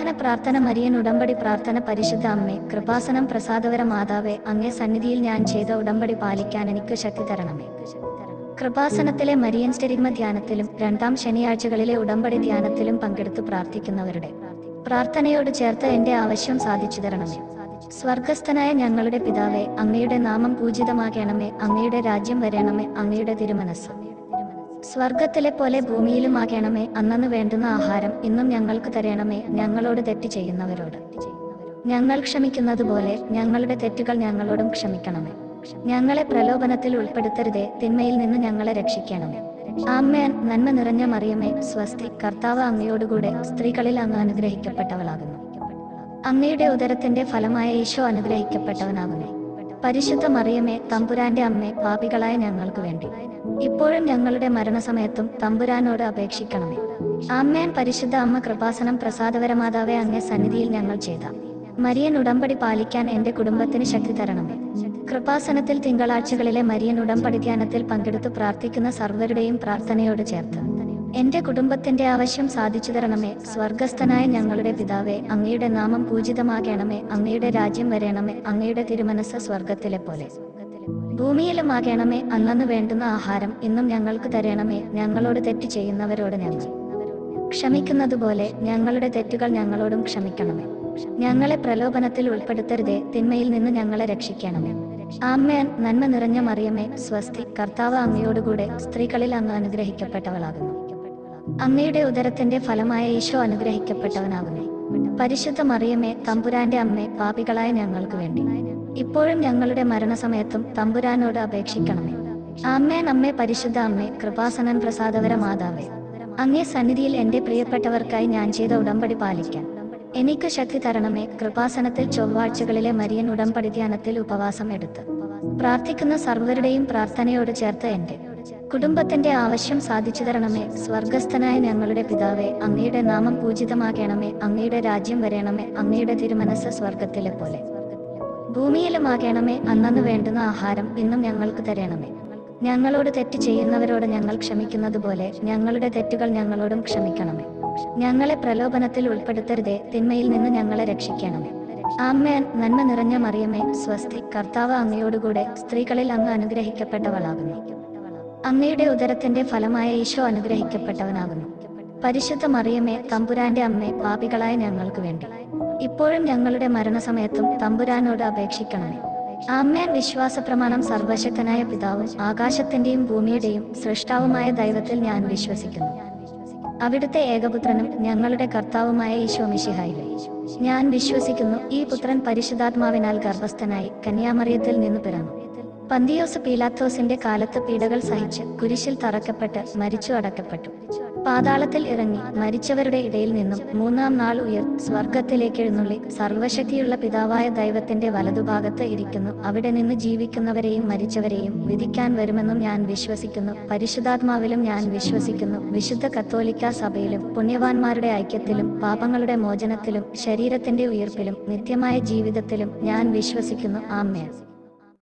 സമാധാന പ്രാർത്ഥന. മരിയൻ ഉടമ്പടി പ്രാർത്ഥന. പരിശുദ്ധ അമ്മേ, കൃപാസനം പ്രസാദവര മാതാവേ, അങ്ങേ സന്നിധിയിൽ ഞാൻ ചെയ്ത ഉടമ്പടി പാലിക്കാൻ എനിക്ക് ശക്തി തരണമേ. കൃപാസനത്തിലെ മരിയൻ സ്റ്റെരിഗ്മ ധ്യാനത്തിലും രണ്ടാം ശനിയാഴ്ചകളിലെ ഉടമ്പടി ധ്യാനത്തിലും പങ്കെടുത്തു പ്രാർത്ഥിക്കുന്നവരുടെ പ്രാർത്ഥനയോട് ചേർത്ത് എന്റെ ആവശ്യം സാധിച്ചു തരണമേ. സ്വർഗസ്ഥനായ ഞങ്ങളുടെ പിതാവേ, അങ്ങയുടെ നാമം പൂജിതമാകണമേ. അങ്ങയുടെ രാജ്യം വരണമേ. അങ്ങയുടെ തിരുമനസ്സ് സ്വർഗത്തിലെ പോലെ ഭൂമിയിലുമാകണമേ. അന്നന്ന് വേണ്ടുന്ന ആഹാരം ഇന്നും ഞങ്ങൾക്ക് തരണമേ. ഞങ്ങളോട് തെറ്റ് ചെയ്യുന്നവരോട് ഞങ്ങൾ ക്ഷമിക്കുന്നതുപോലെ ഞങ്ങളുടെ തെറ്റുകൾ ഞങ്ങളോടും ക്ഷമിക്കണമേ. ഞങ്ങളെ പ്രലോഭനത്തിൽ ഉൾപ്പെടുത്തരുതേ, തിന്മയിൽ നിന്ന് ഞങ്ങളെ രക്ഷിക്കണമേ. ആമേൻ. നന്മ നിറഞ്ഞ മറിയമേ, സ്വസ്തി, കർത്താവ് അങ്ങയോടുകൂടെ സ്ത്രീകളിൽ അങ്ങ് അനുഗ്രഹിക്കപ്പെട്ടവളാകുന്നു. അങ്ങയുടെ ഉദരത്തിന്റെ ഫലമായ ഈശോ അനുഗ്രഹിക്കപ്പെട്ടവനാകുന്നു. പരിശുദ്ധ മറിയമേ, തമ്പുരാന്റെ അമ്മേ, പാപികളായ ഞങ്ങൾക്ക് വേണ്ടി ഇപ്പോഴും ഞങ്ങളുടെ മരണസമയത്തും തമ്പുരാനോട് അപേക്ഷിക്കണമേ. ആമേൻ. പരിശുദ്ധ അമ്മ, കൃപാസനം പ്രസാദവരമാതാവേ, അങ്ങേ സന്നിധിയിൽ ഞങ്ങൾ ചെയ്ത മരിയൻ ഉടമ്പടി പാലിക്കാൻ എന്റെ കുടുംബത്തിന് ശക്തി തരണമേ. കൃപാസനത്തിൽ തിങ്കളാഴ്ചകളിലെ മരിയൻ ഉടമ്പടി ധ്യാനത്തിൽ പങ്കെടുത്തു പ്രാർത്ഥിക്കുന്ന സർവരുടെയും പ്രാർത്ഥനയോട് ചേർത്ത് എന്റെ കുടുംബത്തിന്റെ ആവശ്യം സാധിച്ചു തരണമേ. സ്വർഗസ്ഥനായ ഞങ്ങളുടെ പിതാവേ, അങ്ങയുടെ നാമം പൂജിതമാകണമേ. അങ്ങയുടെ രാജ്യം വരണമേ. അങ്ങയുടെ തിരുമനസ്സ് സ്വർഗത്തിലെ പോലെ ഭൂമിയിലുമാകണമേ. അന്നന്ന് വേണ്ടുന്ന ആഹാരം ഇന്നും ഞങ്ങൾക്ക് തരണമേ. ഞങ്ങളോട് തെറ്റ് ചെയ്യുന്നവരോട് ഞങ്ങൾ ക്ഷമിക്കുന്നതുപോലെ ഞങ്ങളുടെ തെറ്റുകൾ ഞങ്ങളോടും ക്ഷമിക്കണമേ. ഞങ്ങളെ പ്രലോഭനത്തിൽ ഉൾപ്പെടുത്തരുതേ, തിന്മയിൽ നിന്ന് ഞങ്ങളെ രക്ഷിക്കണമേ. ആമേൻ. നന്മ നിറഞ്ഞ മറിയമേ, സ്വസ്തി, കർത്താവ് അങ്ങയോടുകൂടെ സ്ത്രീകളിൽ അങ്ങ് അനുഗ്രഹിക്കപ്പെട്ടവളാകുന്നു. അങ്ങയുടെ ഉദരത്തിന്റെ ഫലമായ ഈശോ അനുഗ്രഹിക്കപ്പെട്ടവനാകുന്നു. പരിശുദ്ധ മറിയമേ, തമ്പുരാന്റെ അമ്മേ, പാപികളായ ഞങ്ങൾക്ക് വേണ്ടി ഇപ്പോഴും ഞങ്ങളുടെ മരണസമയത്തും തമ്പുരാനോട് അപേക്ഷിക്കണമേ. ആമേൻ. അമ്മേ, പരിശുദ്ധ അമ്മേ, കൃപാസനൻ പ്രസാദവര മാതാവേ, അങ്ങേ സന്നിധിയിൽ എന്റെ പ്രിയപ്പെട്ടവർക്കായി ഞാൻ ചെയ്ത ഉടമ്പടി പാലിക്കാൻ എനിക്ക് ശക്തി തരണമേ. കൃപാസനത്തിൽ ചൊവ്വാഴ്ചകളിലെ മരിയൻ ഉടമ്പടി ധ്യാനത്തിൽ ഉപവാസം എടുത്ത് പ്രാർത്ഥിക്കുന്ന സർവരുടെയും പ്രാർത്ഥനയോട് ചേർത്ത് എന്റെ കുടുംബത്തിന്റെ ആവശ്യം സാധിച്ചു തരണമേ. സ്വർഗസ്ഥനായ ഞങ്ങളുടെ പിതാവേ, അങ്ങയുടെ നാമം പൂജിതമാകണമേ. അങ്ങയുടെ രാജ്യം വരണമേ. അങ്ങയുടെ തിരുമനസ്സ് സ്വർഗത്തിലെ പോലെ ഭൂമിയിലുമാകണമേ. അന്നന്ന് വേണ്ടുന്ന ആഹാരം ഇന്നും ഞങ്ങൾക്ക് തരണമേ. ഞങ്ങളോട് തെറ്റ് ചെയ്യുന്നവരോട് ഞങ്ങൾ ക്ഷമിക്കുന്നതുപോലെ ഞങ്ങളുടെ തെറ്റുകൾ ഞങ്ങളോടും ക്ഷമിക്കണമേ. ഞങ്ങളെ പ്രലോഭനത്തിൽ ഉൾപ്പെടുത്തരുതേ, തിന്മയിൽ നിന്ന് ഞങ്ങളെ രക്ഷിക്കണമേ. ആമേൻ. നന്മ നിറഞ്ഞ മറിയമേ, സ്വസ്തി, കർത്താവ് അങ്ങയോടുകൂടെ സ്ത്രീകളിൽ അങ്ങ് അനുഗ്രഹിക്കപ്പെട്ടവളാകുന്നു. അങ്ങയുടെ ഉദരത്തിന്റെ ഫലമായ ഈശോ അനുഗ്രഹിക്കപ്പെട്ടവനാകുന്നു. പരിശുദ്ധ മറിയമേ, തമ്പുരാന്റെ അമ്മേ, പാപികളായ ഞങ്ങൾക്ക് വേണ്ടി ഇപ്പോഴും ഞങ്ങളുടെ മരണസമയത്തും തമ്പുരാനോട് അപേക്ഷിക്കണമേ. ആമേൻ. വിശ്വാസ പ്രമാണം. സർവശക്തനായ പിതാവും ആകാശത്തിന്റെയും ഭൂമിയുടെയും സൃഷ്ടാവുമായ ദൈവത്തിൽ ഞാൻ വിശ്വസിക്കുന്നു. അവിടുത്തെ ഏകപുത്രനും ഞങ്ങളുടെ കർത്താവുമായ ഈശോ മിശിഹായിലും ഞാൻ വിശ്വസിക്കുന്നു. ഈ പുത്രൻ പരിശുദ്ധാത്മാവിനാൽ ഗർഭസ്ഥനായി കന്യാമറിയത്തിൽ നിന്ന് പിറന്നു. പന്തിയോസ് പീലാത്തോസിന്റെ കാലത്ത് പീഡകൾ സഹിച്ച് കുരിശിൽ തറക്കപ്പെട്ട് മരിച്ചു അടക്കപ്പെട്ടു. പാതാളത്തിൽ ഇറങ്ങി മരിച്ചവരുടെ ഇടയിൽ നിന്നും മൂന്നാം നാൾ സ്വർഗത്തിലേക്ക് എഴുന്നള്ളി സർവശക്തിയുള്ള പിതാവായ ദൈവത്തിന്റെ വലതുഭാഗത്ത് ഇരിക്കുന്നു. അവിടെ നിന്ന് ജീവിക്കുന്നവരെയും മരിച്ചവരെയും വിധിക്കാൻ വരുമെന്നും ഞാൻ വിശ്വസിക്കുന്നു. പരിശുദ്ധാത്മാവിലും ഞാൻ വിശ്വസിക്കുന്നു. വിശുദ്ധ കത്തോലിക്കാ സഭയിലും പുണ്യവാന്മാരുടെ ഐക്യത്തിലും പാപങ്ങളുടെ മോചനത്തിലും ശരീരത്തിന്റെ ഉയിർപ്പിലും നിത്യമായ ജീവിതത്തിലും ഞാൻ വിശ്വസിക്കുന്നു. ആമേൻ.